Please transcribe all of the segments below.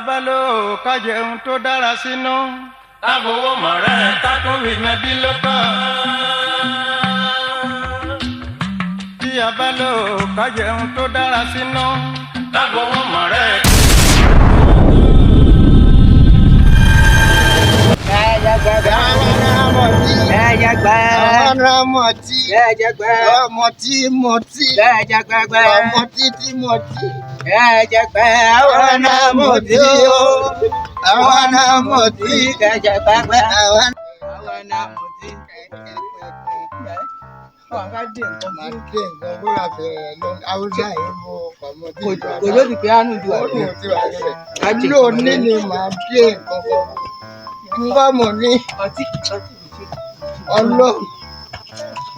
bá lò ká jẹun tó dára sínú. Táfowó mọ̀rẹ́ ká tún rí mẹ́bí lọ́kọ̀. Tí a bá lò ká jẹun tó dára sínú. Táfowó mọ̀rẹ́.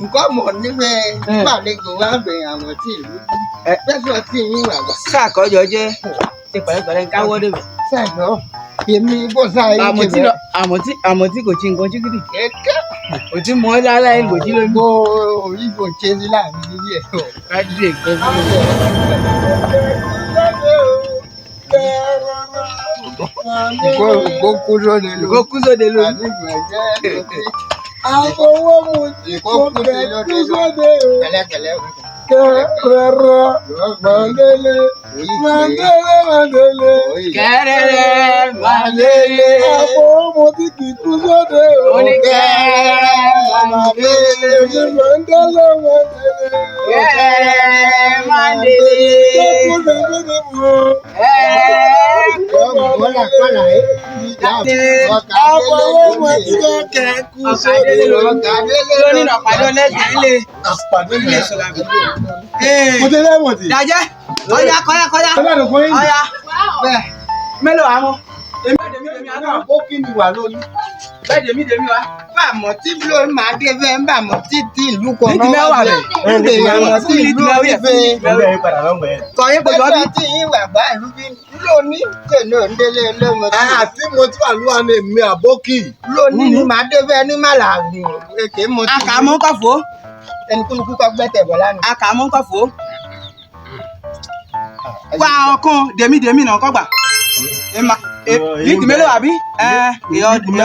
Nǹkan mọ̀ níbẹ̀ nígbàlejò wá bẹ̀rẹ̀ àwọn tí ìlú fẹ́sọ̀ tí yín wà wá. Sàkọ́jọ jẹ́ ṣe pẹ̀lẹ́pẹ̀lẹ́ káwọ́ débẹ̀. Sàkọ́ èmi bó sáyé jẹ bẹ́ẹ̀. Àmọ̀tí kò tí nǹkan chíkìtì. Ẹ̀ka Òtí mọ́ láláì kò tí lóyún. gbogbo òyìnbó ṣe sí láàrin nílé ẹ̀. Kájí èkó fún mi. Ìkókú sóde ló. Ìkókú sóde ló. Àfọwọ́ mu ti kó kẹ́kú sóde o. Pẹ̀lẹ́pẹ̀lẹ́ o. Kẹ́rẹ́rẹ́ màdélé màdélé. Kẹ́rẹ́rẹ́ màdélé. Àfọwọ́ mu ti kì í kú sóde o. Oníkẹ́rẹ́ màdélé. Màdélé màdélé. Kẹ́rẹ́rẹ́ màdélé. Kẹ́kú sóde o. Àfọwọ́ mu ti kó kẹ́kú sóde o. Lónìí náà pàdé ọlẹ́sìn ilé. Ilé sọ̀rọ̀ àbí. Dàjẹ́, ọ̀ya kọ́yá. Ọ̀ya. Bẹ́ẹ̀ mélòó àwọn? Èmi àná. Ó kí ni wà lónìí? Bẹ́ẹ̀ dèmí wa. Bàmọ̀ tí ló máa dé fẹ́ ń bàmọ̀ tí ìlú kan Ní ti mẹ́wàá rẹ̀. Bàmọ̀ tí ìlú orí fẹ́. Kọ̀yìn pẹ̀lú ọdún. Ẹgbẹ́ tí yín wà bá ìlú bí lónìí tèmi ò ń délé lọ́mọ tí. Àti mo tí wà lúwa ní èmi àbókì. Lónìí ni màá dé fẹ́ ní màlàgùn èké mo ti. Àkàmú kọ̀fọ́. Ẹni kúlukú kọ́ gbẹ́tẹ̀ bọ̀ lánàá. Àkàmú kọ̀fọ́. Wá ọkàn dèmí náà kọ́gbà. Ní ti mélòó àbí? Ìyá ọdún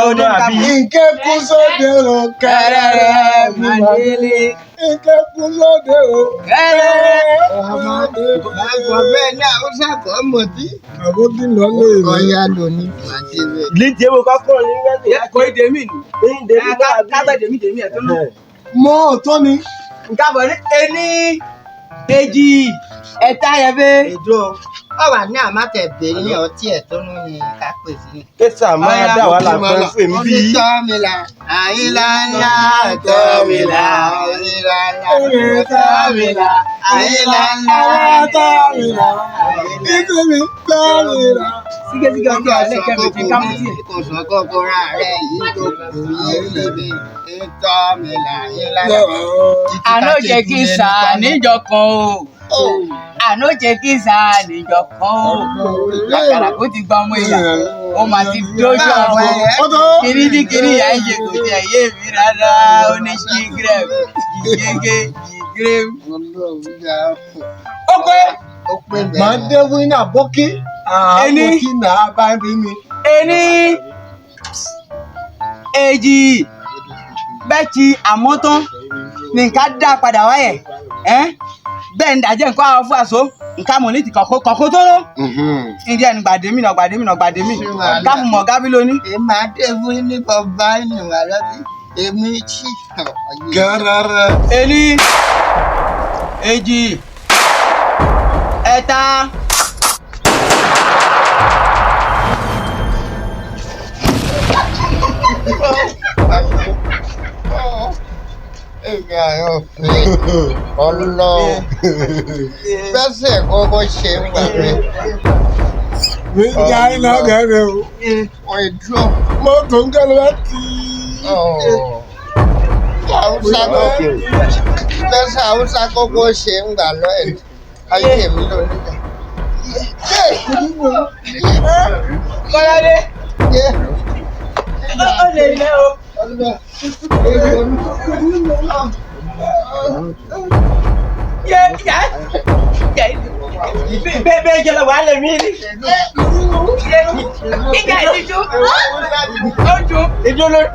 ká mú. Nké kú sóde o. Kẹ́rẹ́rẹ́ màdélé. Nké kú sóde o. Kẹ́rẹ́rẹ́. Àgbọ̀ bẹ́ẹ̀ ní Haúsá kọ́ mọ̀ tí. Àbókì lọ lé mi. Ọ̀ya lónìí màá dé bẹ́ẹ̀. Lídìí ewu kọ́kọ́ ní wẹ́ẹ̀dì. Kò í dèmí nù. Kábẹ̀ dèmí ẹ̀ tó lù. Mọ́ ọ̀tọ́ ni. Nǹkan bọ̀ ní ení, èjì, ẹ̀ta yẹ̀bẹ̀. Èdò ọ̀wà ní àmàtẹ̀bẹ̀ ní ọtí ẹ̀ tó nù ní kápẹ́ sí. Késà máa dá wàhálà kan fún èmi bí. Tọ́ mi là, àyílá ńlá tọ́ mi là, àyílá ńlá tọ́ mi là, àyílá ńlá tọ́ mi là, Ikú mi tọ́ mi rà. Sígẹ́sígẹ́ ọjọ́ alẹ́ kẹ́mi ti ká mú sí ẹ̀. kò sọ kókóra rẹ̀ yìí tó kù yìí lébi. Tọ́ mi là, àyílá ńlá. Àná jẹ́ kí sà níjọ kan o. Àná jẹ́ kí sà níjọ kan o. Àkàrà kó ti gba ọmọ ìyá. Ó máa ti dójú ọmọ. Kìnní ní kìnní ìyá ń ṣe kò tiẹ̀ yé mi rárá. Ó ní ṣí gírẹ̀mù, yìgégé, yìgírẹ́mù. Ó pé Màá dé wíńdà àbókì. Àbókì náà bá rí mi. ení, èjì, bẹ́ẹ̀kì àmọ́tán ní nǹkan dá padà wáyẹ̀. Bẹ́ẹ̀ ń dàjẹ́ nǹkan àwọn fún àṣọ nǹkan mọ̀ ní ti kọ̀kọ́ tó lọ. Ìdí ẹni gbàdémì. Káfù mọ̀ gábí lóní. Èmi máa dé fún ní bàbá ìnìwà lọ́dún. Èmi tí. Gẹ́rẹ́rẹ́. Ení, èjì, ẹ̀ta. Èmi àyàn pé ọlọ́run fẹsẹ̀ kọ́kọ́ ṣe ń gbà pé Mi já iná gẹ̀rẹ́ o. ọ̀ẹ́dúró Mọ́tò ń gẹ́lẹ́ láti. Haúsá kọ́kọ́ ṣe ń gbà lọ ẹ̀ ayé mi lónìí. Kọ́ládé, ó lè lẹ́ o. bẹ́ẹ̀ jẹ́ lọ́wọ́ alẹ́ mi rí. Ìjà ìdíjú. Ojú. Ìjọ lórí.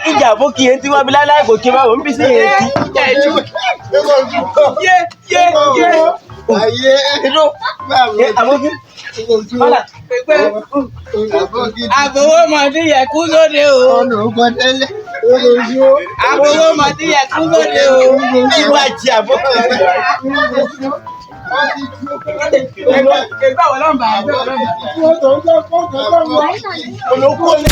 Ìjà àbókí yẹn tí wọ́n bí láláì kò kí máa wọ́n bí sí yẹn tí. Ìjà ìdíjú. Yé. Ayé ìjọ. Àbókí. Ọ̀là. Pẹ̀pẹ́. Àfọwọ́mọdé yẹ kú lóde o. Ọ̀nà ògbọ́n tẹ́lẹ̀. Àfọwọ́mọdé yẹ kú lóde o. Ìwà àti àbókí. Ẹgbẹ́ àwọn ọlọ́mọba. Olóko ni.